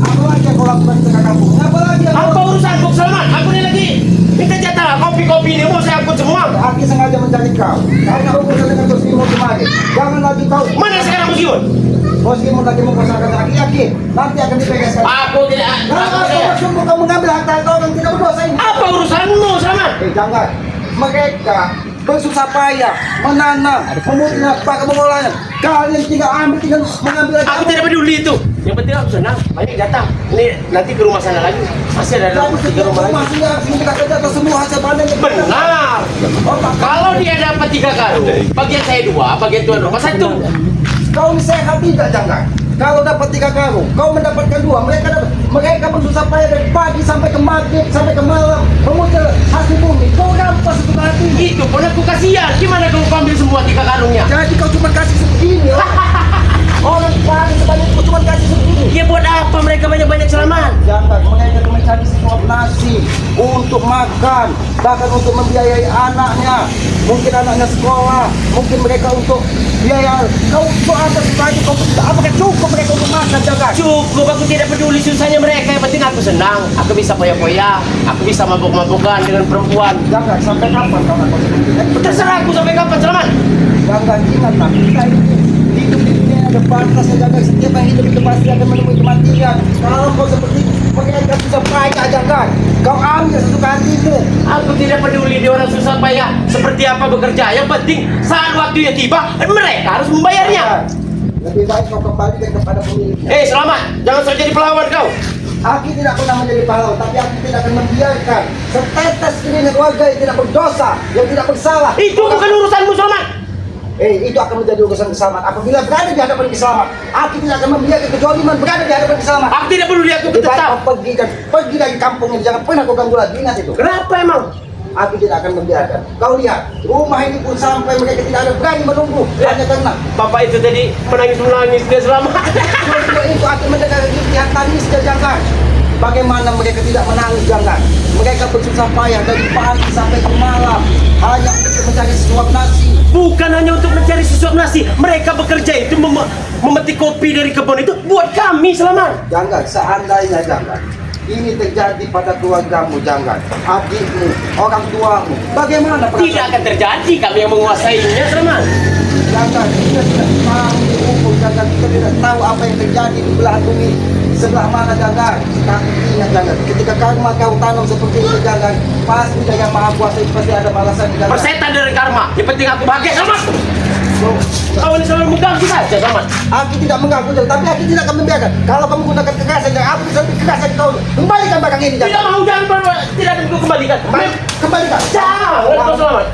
Apa lagi yang kau lakukan di tengah kampung? Apa lagi? Apa urusan Bung Salman? Aku ini lagi minta jatah kopi-kopi ini mau saya angkut semua. Aki sengaja mencari kau. Karena urusan dengan Bos Imon kemarin. Jangan lagi kau. Mana sekarang Bos Imun? Bos Imon lagi mempersangkakan aki-aki. Nanti akan dipegaskan. Aku tidak. Kalau kau kamu mengambil harta kau yang tidak berdosa ini. Apa urusanmu, Salman? Jangan. Mereka bersusah payah menanam, memutuskan pakai mengolahnya. Kalian tinggal ambil, tinggal mengambil aja. Aku tidak peduli itu. Yang penting aku senang. Banyak jatah. Ini nanti ke rumah sana lagi. Masih ada Kamu 3 rumah lagi. masih kita jatah semua hasil panen. Benar. Kalau dia dapat 3 karung, bagian saya 2, bagian tuan rumah 1. Kau ini sehat tidak, jangan. Kalau dapat 3 karung, kau mendapatkan 2. Mereka bersusah payah dari pagi sampai ke maghrib, sampai ke malam, memutar hasil bumi. Kau rampas itu hati. Itu pun aku kasihan. Gimana kalau kau ambil semua 3 karungnya? Jadi kau cuma kasih segini. Orang pagi sebanyak kau cuma kasih segini. Ya buat apa mereka banyak-banyak Salman? Jangan, mereka mencari sesuap nasi untuk makan, bahkan untuk membiayai anaknya. Mungkin anaknya sekolah, mungkin mereka untuk biaya. Kau apa lagi? Kau apakah cukup mereka untuk makan? Jangan. Cukup, aku tidak peduli susahnya mereka. Yang penting aku senang. Aku bisa poya-poya. Aku bisa mabuk-mabukan dengan perempuan. Jangan, sampai kapan kau akan seperti ini? Terserah aku sampai kapan Salman. Jangan, ingatlah, kita ini hidup di dunia ada batasnya. Jangan, setiap yang hidup itu pasti akan menemui kematian. Kalau kau seperti itu, mereka bisa payah. Jangan, kau ambil sesuka hatimu. Aku tidak peduli dia orang susah payah seperti apa bekerja. Yang penting saat waktunya tiba, mereka harus membayarnya. Lebih baik kau kembalikan kepada pemiliknya. Selamat, jangan saja jadi pelawan kau. Aki tidak pernah menjadi pahlawan, tapi Aki tidak akan membiarkan setetes keringat warga yang tidak berdosa, yang tidak bersalah. Itu bukan urusanmu, Selamat. Itu akan menjadi urusan keselamatan. Apabila berada di hadapan keselamatan, Aki tidak akan membiarkan kezaliman berada di hadapan keselamatan. Aku tidak peduli, aku Lebih baik tetap. kau pergi dari kampung ini, jangan pernah kau ganggu lagi. Ingat itu. Kenapa emang? Aku tidak akan membiarkan. Kau lihat, rumah ini pun sampai mereka tidak ada berani menunggu. Hanya karena Bapak itu tadi menangis dia Selamat. Semua itu akan mendengar pihak tangis jangan. Bagaimana mereka tidak menangis jangan. Mereka bersusah payah dari pagi sampai ke malam hanya untuk mencari sesuap nasi. Bukan hanya untuk mencari sesuap nasi, mereka bekerja itu memetik kopi dari kebun itu buat kami Selamat. Jangan, seandainya jangan. Ini terjadi pada keluargamu jangan. Adikmu, orang tuamu. Bagaimana perasaan? Tidak akan terjadi, kami yang menguasainya Selamat. Jangan, kita tidak tahu hukum, jangan kita tidak tahu apa yang terjadi di belahan bumi sebelah mana jangan. Tapi ingat jangan, ketika karma kau tanam seperti itu jangan, pasti yang maha kuasa itu pasti ada balasan jangan. Persetan dari karma, yang penting aku bahagia Selamat. Kau ini selalu mengganggu saja Selamat. Aku tidak mengganggu, tapi aku tidak akan membiarkan. Kalau kamu gunakan kekerasan, aku bisa lebih kekerasan kau. Kembalikan barang ini Tidak jangan. mau, jangan, tidak akan ku kembalikan. Kembalikan. Jangan, kau Selamat.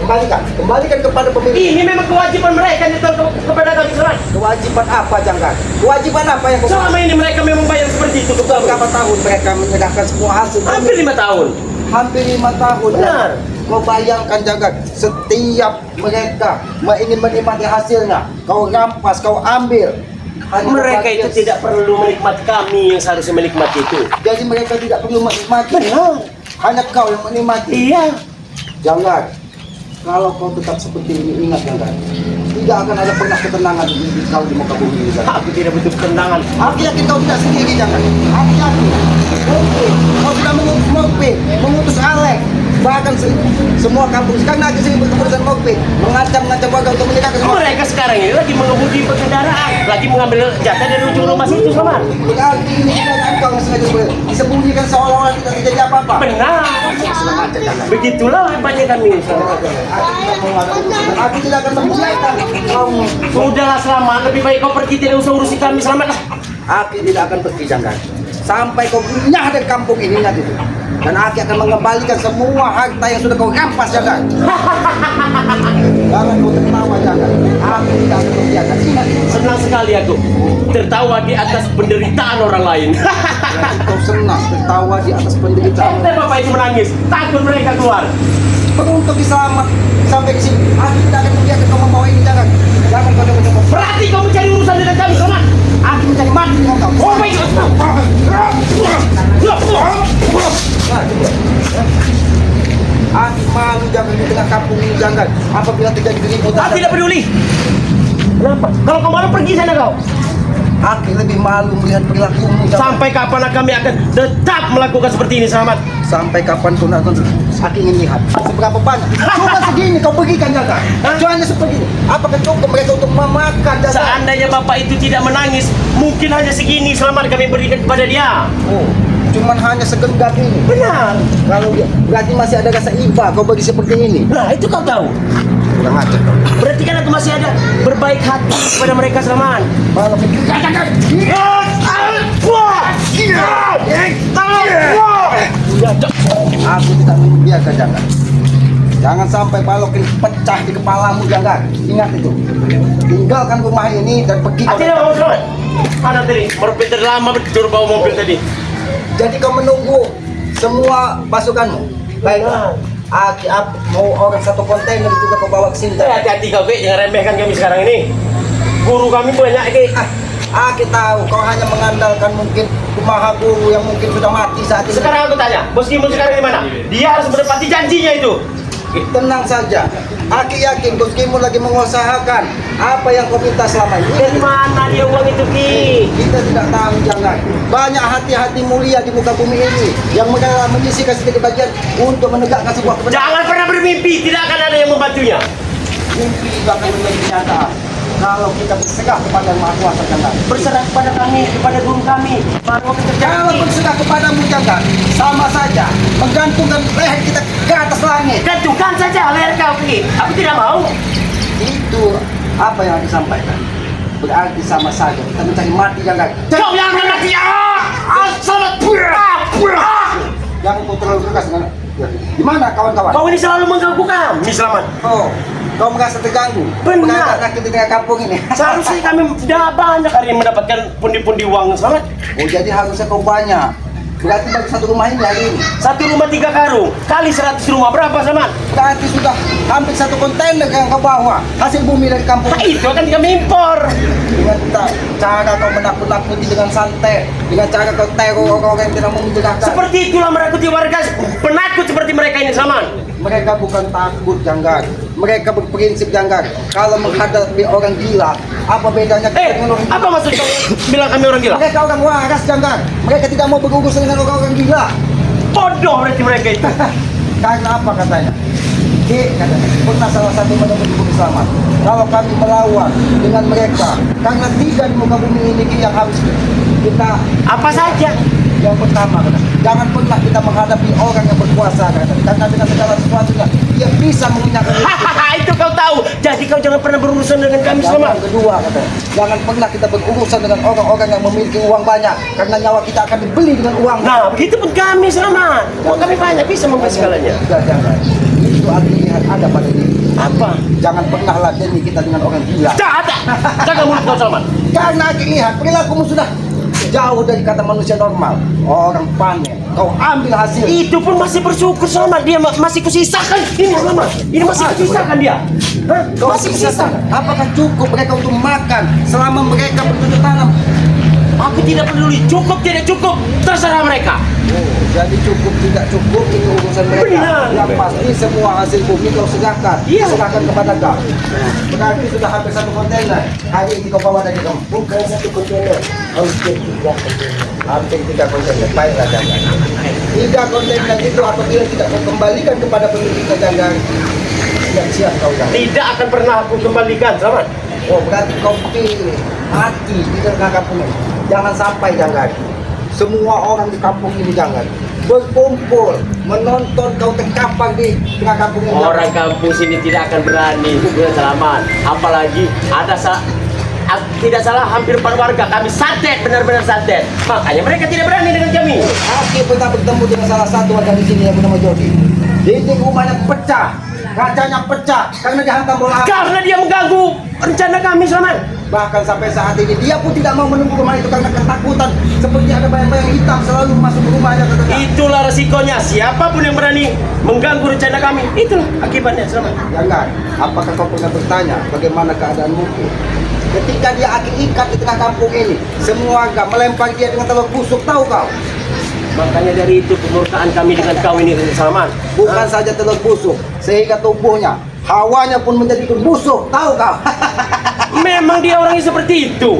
Kembalikan kepada pemilik. Ini memang kewajiban mereka kepada kami Selamat. Kewajiban apa jangan? Kewajiban apa yang kau? Selama ini mereka memang bayar seperti itu ke kami. Berapa tahun mereka menyerahkan semua hasil? Hampir 5 tahun. Hampir 5 tahun. Benar. Kau bayangkan jangan, setiap mereka ingin menikmati hasilnya, kau rampas, kau ambil. Hanya Mereka itu kebahagiaan. tidak perlu menikmati kami yang seharusnya menikmati itu. Jadi mereka tidak perlu menikmati. Benar. Hanya kau yang menikmati. Iya. Jangan. Kalau kau tetap seperti ini, ingat jangan. Tidak akan ada pernah ketenangan di hidup kau di muka bumi ini. Jangan. Aku tidak butuh ketenangan. Aku yakin kau tidak sendiri jangan. Aku yakin. Mungkin kau sudah mengutus Mokpin, mengutus Alek. Bahkan semua kampung sekarang lagi sering bertemu dengan Mokpin, mengancam warga untuk menikah semua. Mereka sekarang ini lagi mengemudi kendaraan, lagi mengambil jatah dari ujung rumah situ Selamat. Berarti ini kan kau yang sengaja disembunyikan seolah-olah tidak terjadi apa-apa. Benar. Begitulah banyak kami. Aku tidak akan membiarkan kamu. Sudahlah Selamat, lebih baik kau pergi, tidak usah urusi kami Selamat. Aku tidak akan pergi jangan. Sampai kau punya dari kampung ini ingat itu. Dan aku akan mengembalikan semua harta yang sudah kau rampas jangan. Jangan kau tertawa jangan. Aku tidak akan membiarkan. Ingat. Senang sekali aku tertawa di atas penderitaan orang lain. Berarti kau senang tertawa di atas penderitaan. Bapak itu menangis, takut mereka keluar. Untuk selamat sampai ke sini. Aku tidak akan membiarkan kau membawa ini jangan. Jangan kau coba-coba. Berarti kau mencari urusan dengan kami Selamat. Aku mencari mati dengan kau. Oh my God. Aku malu jangan di tengah kampung ini jangan. Apabila terjadi keributan. Aku tidak peduli. Kenapa? Kalau kau malu pergi sana kau. Aki lebih malu melihat perilakumu. Sampai kapan kami akan tetap melakukan seperti ini, Selamat? Sampai kapan pun Aki ingin lihat seberapa banyak. Cuma segini kau pergikan Janggar. Cuma hanya seperti ini. Apakah cukup mereka untuk memakan Janggar? Seandainya bapak itu tidak menangis, mungkin hanya segini Selamat kami berikan kepada dia. Oh, cuman hanya segenggam ini. Benar. Kalau dia berarti masih ada rasa iba kau bagi seperti ini. Nah, itu kau tahu. Kurang ajar kau. Berarti kan aku masih ada berbaik hati kepada mereka, Selamat. Malam itu aku tidak membiarkan Janggar. Jangan sampai balok ini pecah di kepalamu Janggar. Ingat itu. Tinggalkan rumah ini dan pergi. Tidak mau, Selamat. Mana tadi? Merupakan lama betul bawa mobil tadi. Jadi kau menunggu semua pasukanmu. Baiklah. Aki mau orang satu kontainer juga kau bawa ke sini. Hati-hati kau, Ki. Jangan remehkan kami sekarang ini. Guru kami banyak, Ki. Aki tahu kau hanya mengandalkan mungkin maha guru yang mungkin sudah mati saat ini. Sekarang aku tanya, Bos Kimun sekarang di mana? Dia harus menepati janjinya itu. Tenang saja. Aki yakin Bos Kimun lagi mengusahakan apa yang kau minta selama ini. Dari mana dia uang itu, Ki? Kita tidak tahu Jangan. Banyak hati-hati mulia di muka bumi ini yang menyisihkan sedikit bagian untuk menegakkan sebuah kebenaran. Jangan pernah bermimpi, tidak akan ada yang membantunya. Mimpi juga akan menjadi kenyataan kalau kita berserah kepada Yang Maha Kuasa Jangan. Berserah kepada kami, kepada guru kami. Baru akan Kalau terjadi. berserah kepadamu Jangan, sama saja menggantungkan leher kita ke atas langit. Gantungkan saja leher kau, Ki. Aku tidak mau. Itu apa yang disampaikan. Berarti sama saja kita mencari mati Jangan. Kau yang akan mati. Selamat. Jangan kau terlalu keras dengan. Gimana kawan-kawan? Kau ini selalu mengganggu kami, Selamat. Oh, kau merasa terganggu? Benar. Mengantar di tengah kampung ini. Seharusnya kami sudah banyak hari ini mendapatkan pundi-pundi uang, Selamat. Oh, jadi harusnya kau banyak. Berarti bagi satu rumah ini hari ini. Satu rumah 3 karung, kali 100 rumah, berapa, Selamat? Berarti sudah hampir satu kontainer yang kau bawa hasil bumi dari kampung. Nah, itu akan kami impor. Dengan cara kau menakut-nakuti dengan santai, dengan cara kau teror orang yang tidak mau menjelaskan. Seperti itulah menakuti warga penakut seperti mereka ini, Selamat. Mereka bukan takut Janggar, mereka berprinsip Janggar. Kalau menghadapi orang gila, apa bedanya dengan orang Apa maksud kau bilang kami orang gila? Mereka orang waras Janggar, mereka tidak mau berurusan dengan orang-orang gila. Bodoh berarti mereka itu. Karena apa katanya? Katanya, pernah salah satu menemukan bumi selamat. Kalau kami melawan dengan mereka, karena 3 di muka bumi ini yang harus kita. Apa saja? Yang pertama, jangan pernah kita menghadapi orang yang berkuasa, karena dengan segala sesuatunya dia bisa mengingatkan Hahaha, itu kau tahu. Jadi kau jangan pernah berurusan dengan kami, Selamat. Yang kedua, jangan pernah kita berurusan dengan orang-orang yang memiliki uang banyak, karena nyawa kita akan dibeli dengan uang. Nah, begitu pun kami, Selamat. Uang kami banyak, bisa membeli segalanya. Jangan. Itu artinya ada pada diri. Apa? Jangan pernah ladeni kita dengan orang gila. Tak ada. Jaga mulut kau, Selamat. Karena lihat perilakumu sudah jauh dari kata manusia normal. Orang panen, kau ambil hasil. Itu pun masih bersyukur, Selamat. Dia masih kusisakan. Ini, Selamat. Ini masih kusisakan dia. Hah? Kau Masih sisakan. kusisakan. Apakah cukup mereka untuk makan selama mereka bercocok tanam? Aku tidak peduli. Cukup, tidak cukup. Terserah mereka. Oh, jadi cukup tidak cukup itu urusan mereka. Benar. Yang pasti semua hasil bumi kau serahkan. Iya. Serahkan kepada kau. Berarti sudah hampir 1 kontainer. Hari ini kau bawa dari kamu. Bukan 1 kontainer. Hampir 3 kontainer. Hampir 3 kontainer. Baiklah jangan. 3 kontainer itu apabila tidak kau kembalikan kepada pemiliknya jangan. Siap-siap kau jangan. Tidak akan pernah aku kembalikan, Selamat. Oh, berarti kau pilih mati di tengah kampung ini. Jangan sampai jangan. Semua orang di kampung ini jangan berkumpul menonton kau terkapar di tengah kampung ini. Orang kampung sini tidak akan berani dengan Selamat. Apalagi ada tidak salah hampir 4 warga kami santet, benar-benar santet. Makanya mereka tidak berani dengan kami. Aku pernah bertemu dengan salah satu warga di sini yang bernama Jody. Dinding rumahnya pecah, kacanya pecah karena dihantam bola api. Karena dia mengganggu rencana kami, Selamat. Bahkan sampai saat ini dia pun tidak mau menunggu rumah itu karena ketakutan seperti ada bayang-bayang hitam selalu masuk ke rumahnya. Itulah resikonya. Siapapun yang berani mengganggu rencana kami, itulah akibatnya, Selamat. Jangan. Apakah kau pernah bertanya bagaimana keadaan mungkin? Ketika dia akan ikat di tengah kampung ini, semua warga melempar dia dengan telur busuk, tahu kau? Makanya dari itu kemurkaan kami dengan kau ini, Selamat. Bukan saja telur busuk, sehingga tubuhnya, hawanya pun menjadi busuk, tahu kau? Memang dia orangnya seperti itu.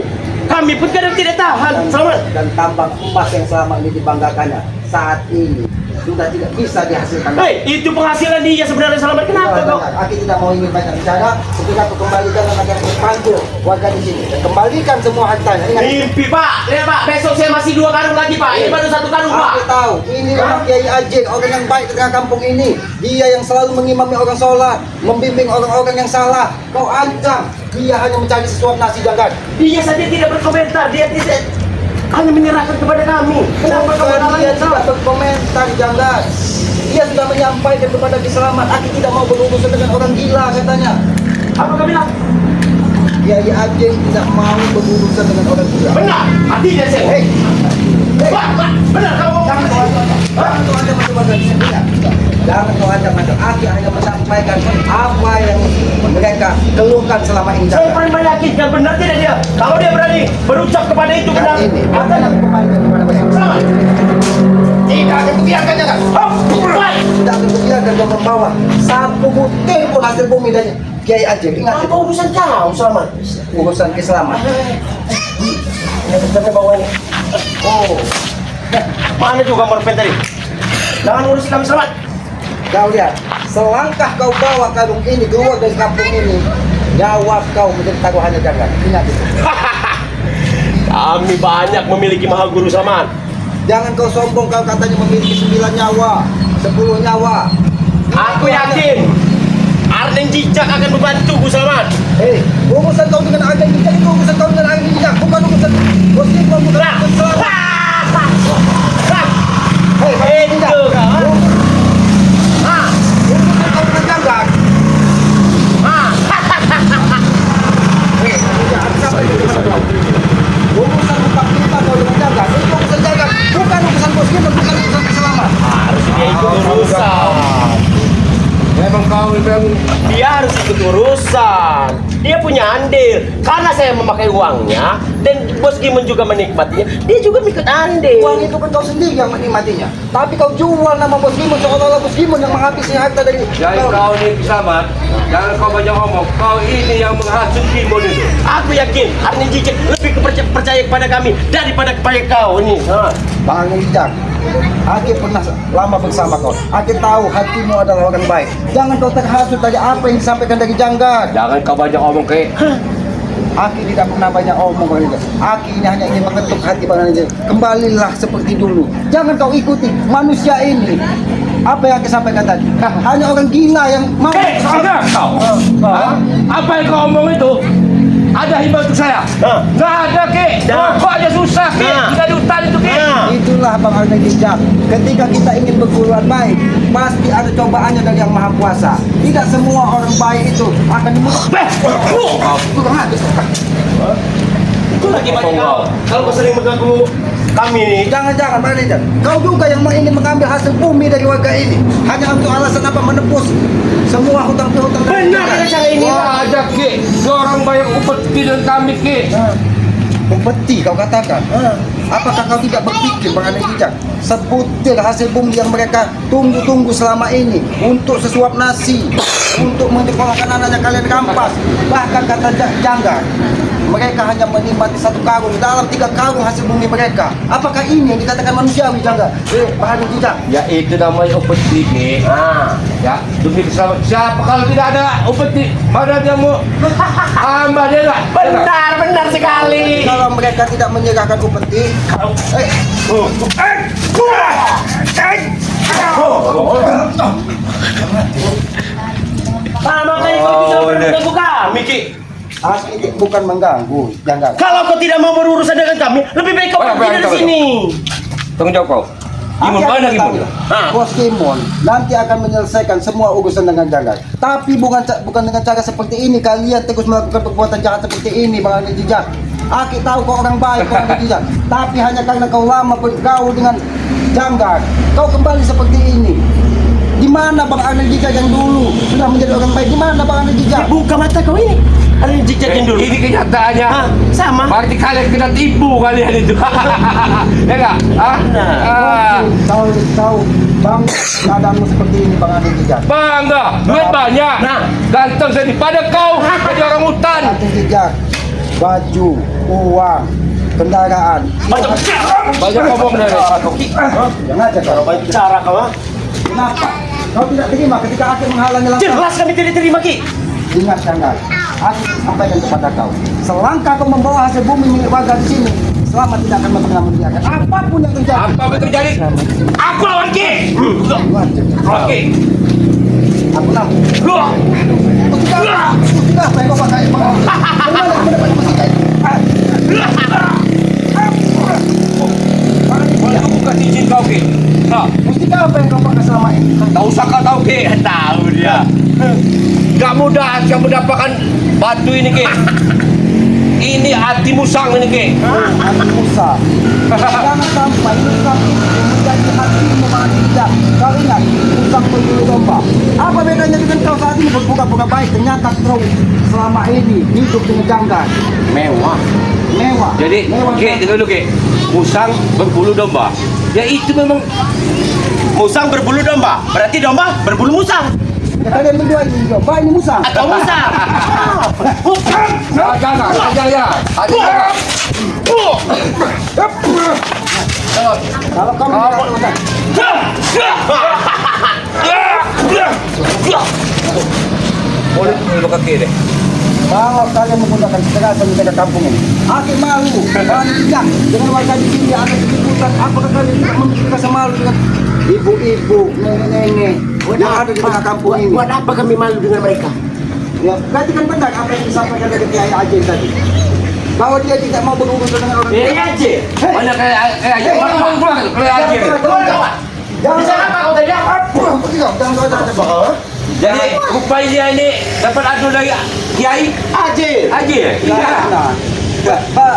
Kami pun kadang tidak tahan. Selamat. Dan tambang emas yang selama ini dibanggakannya saat ini sudah tidak bisa dihasilkan. Hei, itu penghasilan dia sebenarnya. Selamat. Kenapa kau? Aku tidak mau ingin banyak bicara. Ketika aku kembalikan agar terpanggil warga di sini dan kembalikan semua hartanya. Ingat, Mimpi Pak. Lihat Pak, besok saya masih 2 karung lagi Pak. Ini baru 1 karung Pak. aku tahu ini orang Kiai Ajin, orang yang baik di tengah kampung ini. Dia yang selalu mengimami orang sholat, membimbing orang-orang yang salah. Kau ancam dia hanya mencari sesuap nasi jangan. Dia saja tidak berkomentar. Dia tidak hanya menyerahkan kepada kami. Kenapa kau Bukan dia mengalahkan tidak berkomentar jangan. Dia sudah menyampaikan kepada Ki Selamat, aku tidak mau berurusan dengan orang gila katanya. Apa kau bilang? Kiai Ajin tidak mau berurusan dengan orang gila. Benar. Artinya saya. Hei, Pak, benar kau ngomong. jangan kau ada macam-macam di sini. Jangan kau ada macam. Aku hanya menyampaikan apa yang mereka keluhkan selama ini. Saya paling meyakinkan benar tidak dia. Kalau dia berani berucap kepada itu benar. Dan ini Apa akan aku kembalikan kepada mereka. Selamat. Tidak akan kubiarkan jangan. Tidak akan kubiarkan kau membawa satu butir pun hasil bumi dari Kiai Ajin. Ingat Apa itu. urusan kau, Selamat? Urusan Ki Selamat. Ini sebenarnya bawa ini. Oh, Mana juga morpen tadi? Jangan urus kami Selamat. kau lihat. Selangkah kau bawa karung ini keluar dari kampung ini, nyawa kau menjadi taruhannya jangan. Ingat itu. Kami banyak memiliki maha guru Selamat. Jangan kau sombong kau katanya memiliki 9 nyawa, 10 nyawa. Aku yakin Arden Jijak akan membantuku Selamat. Hei, urusan kau dengan Arden Jijak itu urusan kau dengan Arden Jijak, bukan urusan Muslim, bukan Nah. urusan Selamat. Hei, Itu tidak. kau. Urusan kau dengan jangan. Hei, tidak ada siapa. Urusan empat kita kau dengan jangan. Itu urusan jangan, bukan urusan Muslim, bukan urusan Selamat. Harus dia ikut urusan. Memang kau memang Dia harus ikut urusan. Dia punya andil. Karena saya memakai uangnya dan Bos Gimon juga menikmatinya, dia juga ikut andil. Uang itu kan kau sendiri yang menikmatinya. Tapi kau jual nama Bos Gimon seolah-olah Bos Gimon yang menghabisi harta dari jadi kau ni Selamat. Jangan kau banyak ngomong. Kau ini yang menghasut Kimon itu. Aku yakin Arden Jijak lebih percaya kepada kami daripada kepada kau ini. Bang Ijak. Aki pernah lama bersama kau. Aki tahu hatimu adalah orang baik. Jangan kau terhasut dari apa yang disampaikan dari Janggat. Jangan kau banyak ngomong ke. Aki tidak pernah banyak omong Bang Ijak. Aki ini hanya ingin mengetuk hati Bang Ijak. Kembalilah seperti dulu. Jangan kau ikuti manusia ini. Apa yang Aki sampaikan tadi? Hanya orang gila yang mau. Ada kau. Hah? Apa yang kau omong itu? Ada himbau untuk saya? Nggak ada ke. Kok aja susah ke? Tidak ada hutan itu ke. Itulah Bang Arden Jijak. Ketika kita ingin berbuat baik, pasti ada cobaannya dari Yang Maha Kuasa. Tidak semua orang baik itu akan dimudahkan. Kurang habis. Itu lagi pada kau. Kalau kau sering mengganggu kami nih. Jangan-jangan Bang Arden. Kau juga yang ingin mengambil hasil bumi dari warga ini. Hanya untuk alasan apa? Menebus semua hutang-hutang dari Benar Janggat. cara ini. Wah ada ke. Orang banyak upeti dan kami ke. Kompeti kau katakan. Apakah kau tidak berpikir Bang Arden Jijak? Sebutir hasil bumi yang mereka tunggu-tunggu selama ini untuk sesuap nasi, untuk menyekolahkan anaknya kalian rampas. Bahkan kata Janggat, mereka hanya menikmati 1 karung dalam 3 karung hasil bumi mereka. Apakah ini yang dikatakan manusiawi Janggat? Bang Arden Jijak. Ya itu namanya upeti ke. Ya demi keselamatan. Siapa kalau tidak ada upeti? Mana dia mau? Hamba dia tak. Benar sekali. Kalau mereka tidak menyerahkan upeti, Makanya kau bisa mengganggu kami Ki. Asli bukan mengganggu, Janggat. Kalau kau tidak mau berurusan dengan kami, lebih baik kau pergi dari sini. Tanggung jawab kau. Gimana mana gimana? Bos Kimon nanti akan menyelesaikan semua urusan dengan Janggat. Tapi bukan dengan cara seperti ini. Kalian terus melakukan perbuatan jahat seperti ini, Bang Arden Jijak. Aki tahu kau orang baik, Bang Arden Jijak. Tapi hanya karena kau lama bergaul dengan Janggat, kau kembali seperti ini. Di mana Bang Arden Jijak yang dulu sudah menjadi orang baik? Di mana Bang Arden Jijak? Buka mata kau ini. Ada yang jijakin dulu. Ini kenyataannya. Sama. Berarti kalian kena tipu kalian itu. Ya enggak? Tahu Bang, keadaanmu seperti ini Bang Arden Jijak. Bangga, duit banyak. Nah. Ganteng daripada kau jadi orang hutan. Arden Jijak, baju, uang, kendaraan. Banyak ngomong dari Pak Koki. Jangan aja kau. Banyak bicara kau, ha? Kenapa? Kau tidak terima ketika aku menghalangi langkah. Jelas kami tidak terima, Ki. Ingat Janggal, aku sampaikan kepada kau. Selangkah kau membawa hasil bumi milik warga di sini, selama tidak akan pernah membiarkan apapun yang terjadi. Apa yang terjadi? Aku lawan Ki. Lawan Ki. Aku tahu. Lu. Mustika apa yang kau pakai? Bagaimana kau mendapat mustika itu? Boleh aku kasih izin kau Ki? Nah, Mustika apa yang kau pakai selama ini? tak usah kau tahu Ki. Tahu dia. Gak mudah saya mendapatkan batu ini Ki. Ini hati musang ini Ki. Hati Musa. Jangan sampai musang itu menjadi hatimu malah tidak. Kau ingat, musang berbulu domba. Apa bedanya dengan kau saat ini berbuka-buka baik? Ternyata kau selama ini hidup dengan janggal. Mewah. Mewah. Jadi, mewah. Ki, dengar dulu Ki. Musang berbulu domba. Ya itu memang Musang berbulu domba. Berarti domba berbulu musang. Ya, kalian berdua ini domba, ini musang. Atau musang. jangan. Kalau kamu tidak tahu, Boleh dulu kaki deh. kalau kalian menggunakan kekerasan menjaga kampung ini, aku malu. Kalian tidak dengan warga di sini ada keributan. Apakah kalian tidak memiliki rasa malu dengan ibu-ibu, nenek-nenek yang ada di tengah kampung ini? Buat apa kami malu dengan mereka? Ya, berarti kan benar apa yang disampaikan dari Kiai Ajin tadi. Bahwa dia tidak mau berurusan dengan orang Ini aja. Banyak kayak aja. Pulang kayak aja. Jangan Bisa apa kau tadi? jangan kau ada. Jadi rupanya ini dapat adu dari Kiai Aja. Iya. Pak,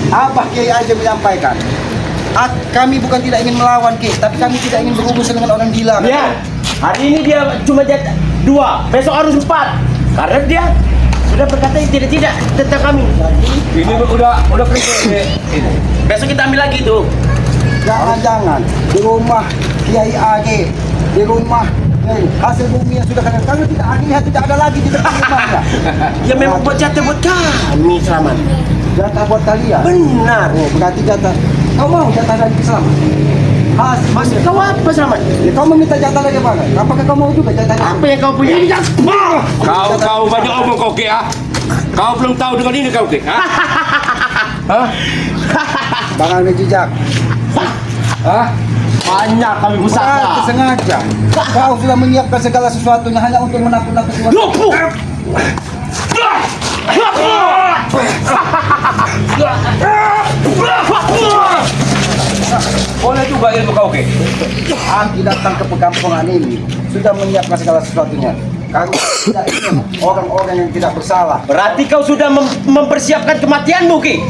apa Kiai Ajin menyampaikan? Kami bukan tidak ingin melawan Ki, tapi kami tidak ingin berurusan dengan orang gila. Ya. Hari ini dia cuma jatah 2, besok harus 4. Karena dia sudah berkata tidak tentang kami. Ini udah kerja ini. Besok kita ambil lagi tuh. Jangan di rumah Kiai Age, di rumah hasil bumi yang sudah kalian tidak ada lagi di depan rumahnya. Ya memang buat jatah buat kami selamat. Jatah buat kalian. Benar. Oh, berarti jatah. Kau mau jatah dari selamat? Maksud kau apa selamat? Ya, kau meminta jatah dari mana? Apakah kau mau juga jatah? Apa yang kau punya? Kau banyak omong kau Ki ah. Kau belum tahu dengan ini kau Ki. Hah? Bang Jijak. Hah? Banyak kami Berarti usaha. sengaja. Kau sudah menyiapkan segala sesuatunya hanya untuk menakut-nakuti warga. Lumpuh. Boleh juga ilmu kau Ki. Aku datang ke perkampungan ini sudah menyiapkan segala sesuatunya. Karena tidak ingin orang-orang yang tidak bersalah. Berarti kau sudah mempersiapkan kematianmu, Ki.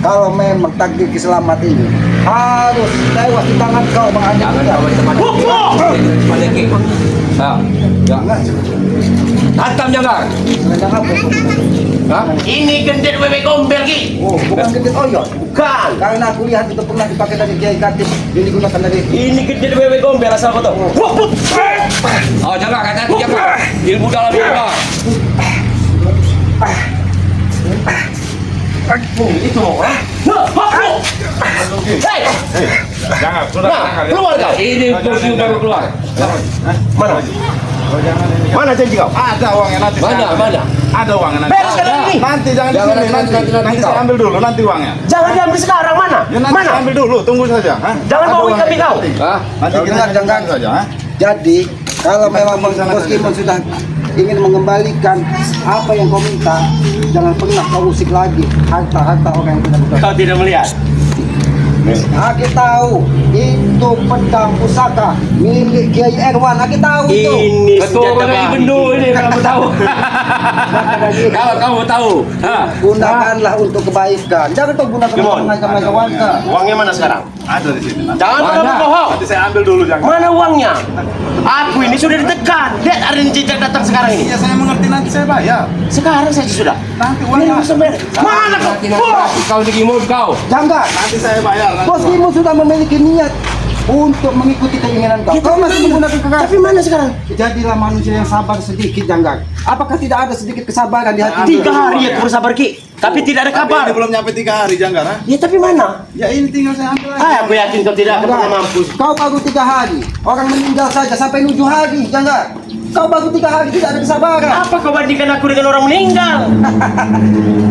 Kalau memang takdir keselamat ini harus tewas di tangan kau, Bang Andi. Jangan kau macam-macam. Pada Ki. Nah, jangan. Hantam jangan. Jangan apa? Hah? Ini gendut wewe gombel, Ki. Oh, bukan gendut oyot. Bukan. Karena aku lihat itu pernah dipakai dari Kiai Katib, yang digunakan dari Ini gendut wewe gombel asal kau tahu. Oh, jangan kata jangan. Ilmu dalam ilmu. Itu, ha? Hei, Jangan, sudah nah, jangan ya. keluar kau. Ini kursi baru keluar. Mana? Mana janji kau? Ada uangnya nanti. Mana? Ada uangnya nanti. Bereskan ini. Nanti jangan di Jangan, sini. Nanti saya ambil dulu nanti uangnya. Jangan diambil sekarang, mana? Ya nanti Mana? saya ambil dulu, tunggu saja. ha? Jangan Ada bawa uangnya kami kau. nanti. Hah? Nanti Kau kita dengar, jangan. saja. ha? Jadi, kalau memang Bos Kimon sudah ingin mengembalikan apa yang kau minta, jangan pernah kau usik lagi harta-harta orang yang tidak berdosa. Kau tidak melihat. Aku tahu itu pedang pusaka milik Kiai Erwan. Aku tahu itu. Ini Betul senjata dari babi. bendu ini kalau tahu. Kalau kamu tahu. Hah? Gunakanlah untuk kebaikan. Jangan kau gunakan untuk Kimon. mengajak warga. Uangnya mana sekarang? Ada di sini. Jangan pernah Mana? berbohong. Nanti saya ambil dulu jangan. Mana uangnya? Aku ini sudah ditekan. Lihat ada yang jejak datang sekarang ini. Ya saya mengerti nanti saya bayar. Sekarang saja sudah. Nanti Ini uangnya. langsung beres. Mana kau? Nanti kau digimut kau. Jangan. Nanti saya bayar. nanti. Bos Kimon sudah memiliki niat untuk mengikuti keinginan kau. Kau masih menggunakan kekerasan. Tapi mana sekarang? Jadilah manusia yang sabar sedikit, Janggang. Apakah tidak ada sedikit kesabaran di hati? 3 hari aku bersabar, Ki. Tapi tidak ada kabar. Ini belum nyampe 3 hari Janggar, ha? Ya tapi mana? Ya ini tinggal saya ambil aja. Aku yakin kau tidak akan pernah mampus. Kau baru 3 hari. Orang meninggal saja sampai 7 hari, jangan. Kau baru 3 hari tidak ada kesabaran. Apa kau bandingkan aku dengan orang meninggal?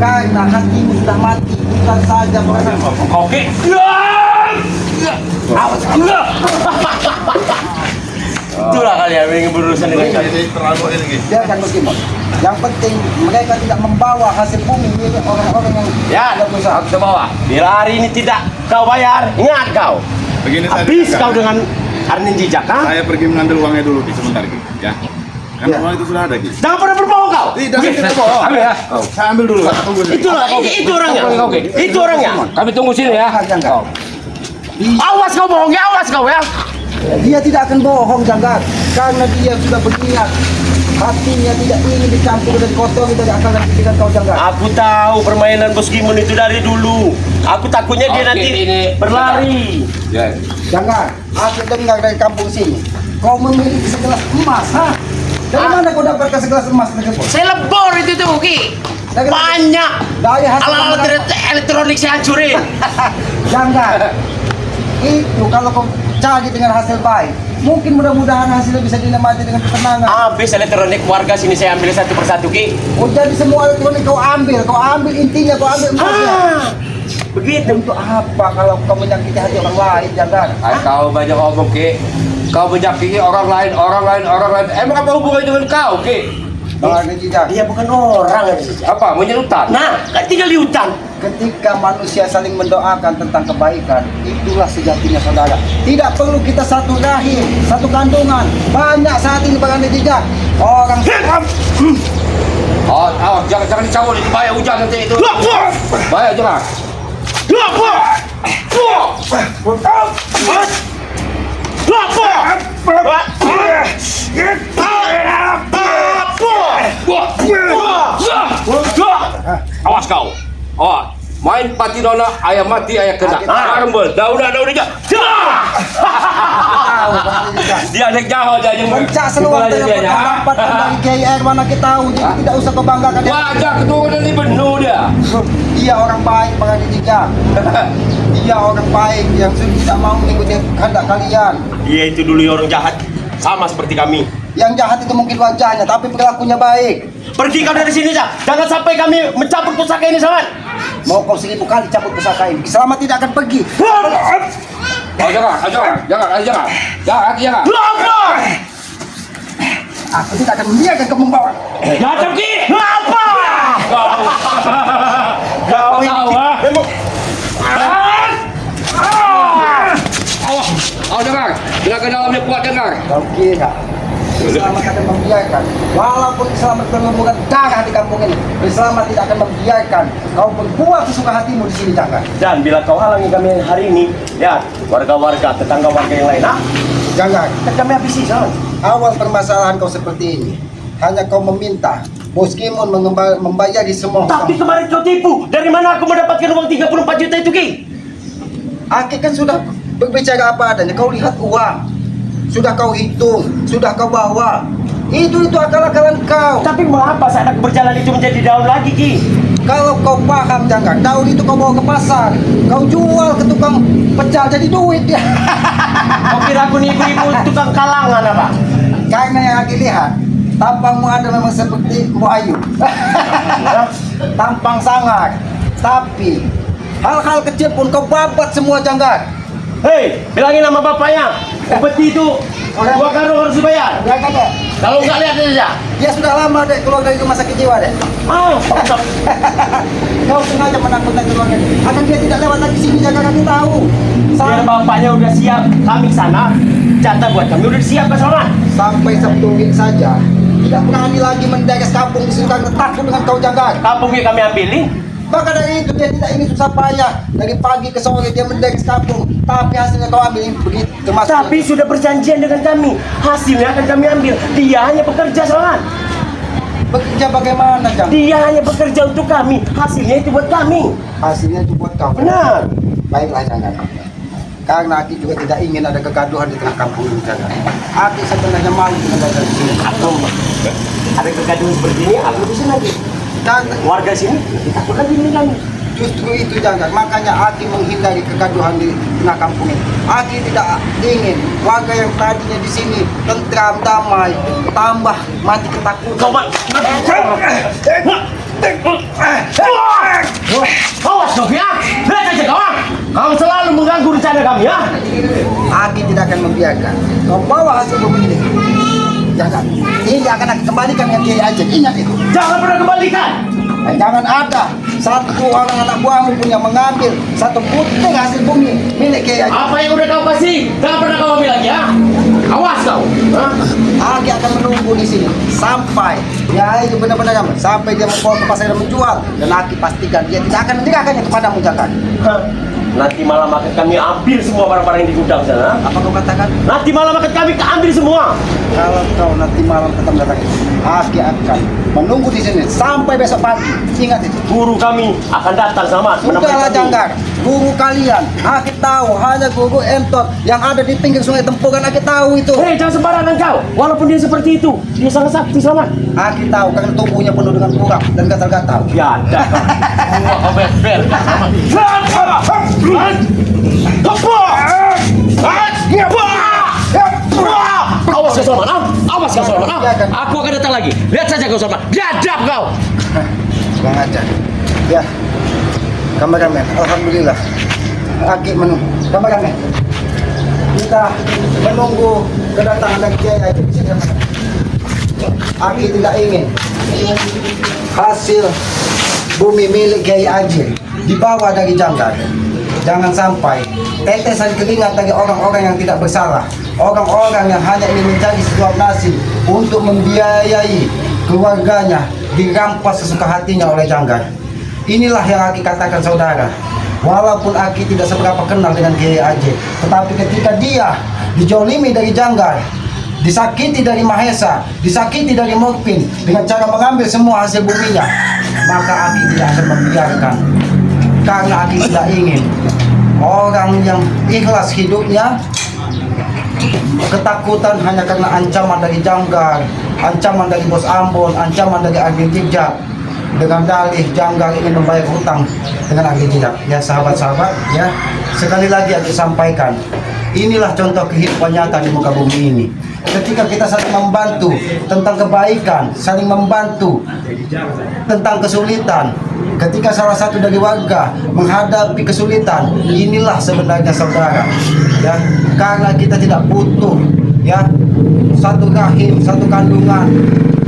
Karena hatimu sudah mati, bukan saja perasaan. Oke. Awas. Itulah kalian yang berurusan dengan kami. Ini terlalu ini. Biarkan meskipun. Yang penting mereka tidak membawa hasil bumi milik orang-orang yang Ya, tidak berusaha. aku bawa. Bila hari ini tidak kau bayar, ingat kau. Begini saya Habis Janggar. kau dengan Arnin Jijak, ha? Saya pergi mengambil uangnya dulu Ki, sebentar Ki, ya. Karena Ya. uang itu sudah ada Ki. Jangan pernah berbohong kau. Tidak, saya tidak bohong. Ambil ya. Saya ambil dulu, tunggu sini. Itulah, itu orangnya. Oke. Itu orangnya. Kami tunggu sini ya. Jangan. Awas kau bohong, ya awas kau ya. Dia tidak akan bohong, jangan. Karena dia sudah berniat. Hatinya tidak ingin dicampur dan kotori dari akal dan pikiran kau, jangan. Aku tahu permainan Bos Gimun itu dari dulu. Aku takutnya dia Oke, nanti ini. berlari. Ya. Jangan. Aku dengar dari kampung sini. Kau memiliki segelas emas, ha? Dari mana kau dapatkan segelas emas tersebut? Saya lebor itu tuh, Ki. Banyak. Dari hasil Alat pemanasan. elektronik saya hancurin. Jangan. Itu kalau kau cari dengan hasil baik, mungkin mudah-mudahan hasilnya bisa dinikmati dengan ketenangan. Habis elektronik warga sini saya ambil satu persatu, Ki. Oh, jadi semua elektronik kau ambil intinya, kau ambil emasnya. Begitu. Untuk apa kalau kau menyakiti hati orang lain, jangan. Ay, kau banyak ngomong Ki. Kau menyakiti orang lain. Emang apa hubungannya dengan kau Ki? Bang Jijak, Dia bukan orang. Apa? Menyelutan? Nah, kan tinggal di hutan. ketika manusia saling mendoakan tentang kebaikan, itulah sejatinya saudara. Tidak perlu kita satu rahim, satu kandungan. Banyak saat ini Bang Jijak. Orang Oh, jangan dicabut, itu bahaya hujan nanti itu. Bahaya jangan. Awas kau. Oh, main pati nona, ayah mati, ayah kena. Armbel, daudah aja. tahu Bang Jijak. Dia anak jahat aja yang Mencak seluar dengan pendapatan dari KR mana kita tahu, jadi tidak usah kau banggakan dia. Wajah keturunan ini penuh dia. Dia orang baik Bang Jijak. Dia orang baik yang sudah tidak mau mengikuti kehendak kalian. Dia itu dulu orang jahat, sama seperti kami. Yang jahat itu mungkin wajahnya, tapi perilakunya baik. Pergi kau dari sini, Cak. Jangan sampai kami mencabut pusaka ini, Saman. Mau kau 1000 kali cabut pusaka ini, selama tidak akan pergi. Oh, jangan. Aku tidak akan membiarkan kau membawa. Datang Ki. Apa? Kau tahu ah? Oh, dengar. Tenaga dalamnya kuat dengar. Kau kira Selamat akan membiarkan, walaupun Selamat menemukan darah di kampung ini, Selamat tidak akan membiarkan kau berbuat sesuka hatimu di sini, jangan. Dan bila kau halangi kami hari ini, lihat warga-warga, tetangga warga yang lain, Jangan. kami habisi, Saman. Awal permasalahan kau seperti ini, hanya kau meminta Bos Kimun membayari semua. Tapi kemarin kau tipu. Dari mana aku mendapatkan uang 34 juta itu, Ki? Aki kan sudah berbicara apa adanya. Kau lihat uang, sudah kau hitung, sudah kau bawa. Itu akal-akalan kau. Tapi mengapa saat aku berjalan itu menjadi daun lagi, Ki? Kalau kau paham, jangan daun itu kau bawa ke pasar, kau jual ke tukang pecel jadi duit ya. Kau kira aku nih ibu-ibu tukang kalangan apa? Karena yang Aki lihat, tampangmu ada memang seperti Mbok Ayu. Tampang sangar, tapi hal-hal kecil pun kau babat semua, jangan. Hei, bilangin nama bapaknya. Upeti itu 2 karung harus dibayar. Ya kan, Dek? Kalau nggak lihat saja. Dia sudah lama Dek keluar dari rumah sakit jiwa, Dek. Kau sengaja menakutkan keluarga. Akan dia tidak lewat lagi sini, jangan kami tahu. Biar bapaknya udah siap, kami sana. Jatah buat kami udah siap, Pak Salman. Sampai Sabtu saja tidak berani lagi mendagas kampung di sini karena takut dengan kau, jangan. Kampungnya kami ambilin. Maka dari itu dia tidak ingin susah payah dari pagi ke sore dia mendagas kampung, tapi hasilnya kau ambil begitu termasuk. Tapi sudah perjanjian dengan kami. Hasilnya akan kami ambil. Dia hanya bekerja, Salman. Bekerja bagaimana, jangan? Dia hanya bekerja untuk kami. Hasilnya itu buat kami. Hasilnya itu buat kau. Benar. Baiklah, jangan. Karena Aki juga tidak ingin ada kegaduhan di tengah kampung ini, jangan. Aki sebenarnya malu dengan datang di sini. Aku ada kegaduhan seperti ini, aku bisa lagi. Dan Warga sini ditakutkan ini kami. justru itu jangan, makanya Aki menghindari kegaduhan di tengah kampung ini. Aki tidak ingin warga yang tadinya di sini tentram, damai, tambah mati ketakutan. Kau mak. Awas kau ya. Lihat aja kawan. Kau selalu mengganggu rencana kami ya. Aki tidak akan membiarkan. Kau bawa hasil bumi ini. Jangan. Ini akan Aki kembalikan dengan Kiai Ajeng. Ingat itu. Jangan pernah kembalikan. Dan jangan ada satu orang anak buahmu pun yang mengambil satu puting hasil bumi milik Kiai Ajeng. Apa yang udah kau kasih? Jangan pernah kau ambil lagi ya. Awas kau. Hah? Aki akan menunggu di sini sampai ya itu benar-benar sampai dia membawa ke pasar dan menjual, dan Aki pastikan dia tidak akan menyerahkannya kepadamu Jaka. Nanti malam akan kami ambil semua barang-barang yang di gudang sana. Apa kau katakan? Nanti malam akan kami ambil semua. Kalau kau nanti malam tetap datang, Aki akan menunggu di sini sampai besok pagi. Ingat itu. Guru kami akan datang sama. Sudahlah Janggar, guru kalian, Aki tahu hanya guru entot yang ada di pinggir sungai Tempuran. Aki tahu itu. Hei, jangan sembarangan kau. Walaupun dia seperti itu, dia sangat sakti sama. Aki tahu karena tubuhnya penuh dengan kurap dan gatal-gatal. Ya ada. Semua kau ber. Awas kau Salman, awas kau Salman. Aku akan datang lagi. Lihat saja kau Salman. Biadab kau. Bang aja. Ya. Kameramen, alhamdulillah. Aki menunggu. Kameramen. Kita menunggu kedatangan dari Kiai Ajeng. Aki tidak ingin hasil bumi milik Kiai Ajeng dibawa dari Janggar. Jangan sampai tetesan keringat dari orang-orang yang tidak bersalah, orang-orang yang hanya ingin mencari sesuap nasi untuk membiayai keluarganya dirampas sesuka hatinya oleh Janggar. Inilah yang Aki katakan saudara. Walaupun Aki tidak seberapa kenal dengan Kiai Ajeng, tetapi ketika dia dijolimi dari Janggar, disakiti dari Mahesa, disakiti dari Mukmin dengan cara mengambil semua hasil buminya, maka Aki tidak akan membiarkan. Karena Aki tidak ingin orang yang ikhlas hidupnya ketakutan hanya karena ancaman dari Janggar, ancaman dari Bos Ambon, ancaman dari agen jejak dengan dalih Janggar ingin membayar hutang dengan agen jejak. Ya sahabat-sahabat, ya sekali lagi Aki sampaikan, inilah contoh kehidupan nyata di muka bumi ini. Ketika kita saling membantu tentang kebaikan, saling membantu tentang kesulitan, ketika salah satu dari warga menghadapi kesulitan, inilah sebenarnya saudara. Ya, karena kita tidak butuh ya satu rahim, satu kandungan.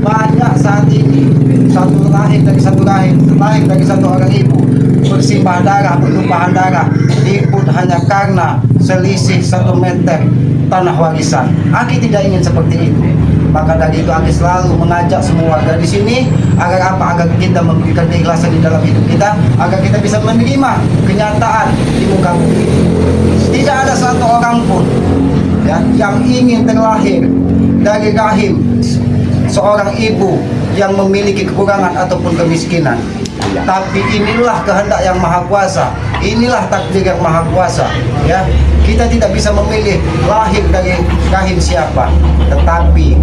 Banyak saat ini satu lahir dari satu rahim, lahir dari satu orang ibu, bersimbah darah, bertumpahan darah, ribut hanya karena selisih 1 meter tanah warisan. Aki tidak ingin seperti itu. Maka dari itu Aki selalu mengajak semua warga di sini agar apa? Agar kita memberikan keikhlasan di dalam hidup kita, agar kita bisa menerima kenyataan di muka bumi. Tidak ada satu orang pun ya, yang ingin terlahir dari rahim seorang ibu yang memiliki kekurangan ataupun kemiskinan. Tapi inilah kehendak yang maha kuasa, inilah takdir yang maha kuasa. Ya, kita tidak bisa memilih lahir dari rahim siapa, tetapi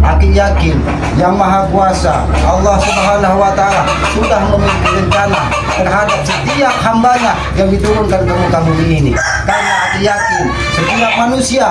Aki yakin yang maha kuasa Allah Subhanahu wa Ta'ala sudah memiliki rencana terhadap setiap hambanya yang diturunkan ke muka bumi ini. Karena Aki yakin setiap manusia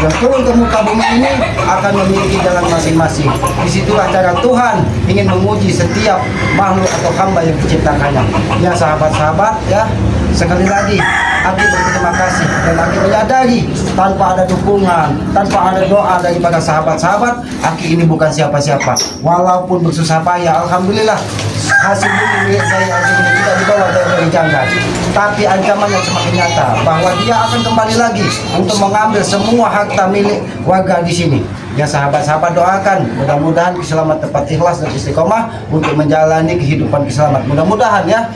yang turun ke muka bumi ini akan memiliki jalan masing-masing. Disitulah cara Tuhan ingin menguji setiap makhluk atau hamba yang diciptakannya. Ya sahabat-sahabat, ya sekali lagi Aki berterima kasih dan Aki menyadari tanpa ada dukungan, tanpa ada doa daripada sahabat-sahabat, Aki ini bukan siapa-siapa. Walaupun bersusah payah, alhamdulillah hasil bumi milik Kiai Ajeng ini tidak dibawa dari Janggar. Tapi ancamannya semakin nyata bahwa dia akan kembali lagi untuk mengambil semua harta milik warga di sini. Ya sahabat-sahabat doakan mudah-mudahan selamat, tepat, ikhlas dan istiqomah untuk menjalani kehidupan selamat. Mudah-mudahan ya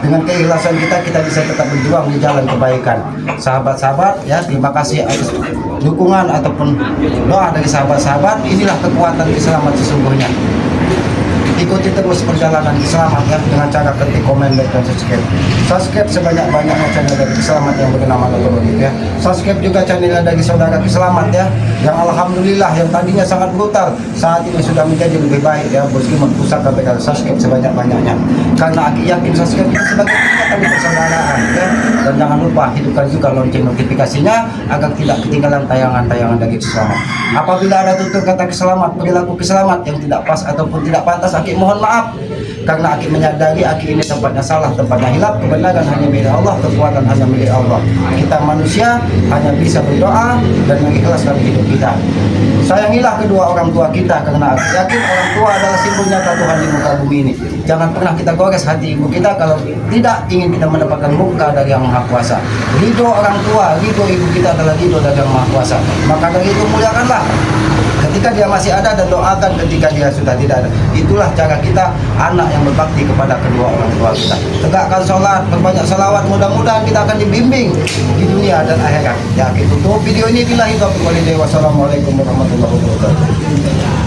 dengan keikhlasan kita bisa tetap berjuang di jalan kebaikan. Sahabat-sahabat ya, terima kasih atas dukungan ataupun doa dari sahabat-sahabat. Inilah kekuatan selamat sesungguhnya. ikuti terus perjalanan Selamat ya dengan cara ketik, komen, like, dan subscribe. Subscribe sebanyak-banyaknya channel dari Selamat yang bernama Logonik ya. Subscribe juga channel dari saudara Selamat ya, yang alhamdulillah yang tadinya sangat brutal saat ini sudah menjadi lebih baik ya. Bosku pusaka BK, subscribe sebanyak-banyaknya karena aku yakin subscribe itu sebagai tali persaudaraan ya. Dan jangan lupa hidupkan juga lonceng notifikasinya agar tidak ketinggalan tayangan-tayangan dari Selamat. Apabila ada tutur kata Selamat, perilaku Selamat yang tidak pas ataupun tidak pantas, Aki mohon maaf karena Aki menyadari Aki ini tempatnya salah, tempatnya hilaf. Kebenaran hanya milik Allah, kekuatan hanya milik Allah. Kita manusia hanya bisa berdoa dan mengikhlaskan hidup kita. Sayangilah kedua orang tua kita karena Aki yakin orang tua adalah simbol nyata Tuhan di muka bumi ini. Jangan pernah kita gores hati ibu kita kalau tidak ingin kita mendapatkan muka dari Yang Maha Kuasa. Ridho orang tua, ridho ibu kita adalah ridho dari Yang Maha Kuasa. Maka dari itu muliakanlah ketika dia masih ada dan doakan ketika dia sudah tidak ada. Itulah cara kita anak yang berbakti kepada kedua orang tua kita. Tegakkan sholat, berbanyak salawat, mudah-mudahan kita akan dibimbing di dunia dan akhirat. Ya, kita tutup video ini. Billahi taufiq walhidayah. Wassalamualaikum warahmatullahi wabarakatuh.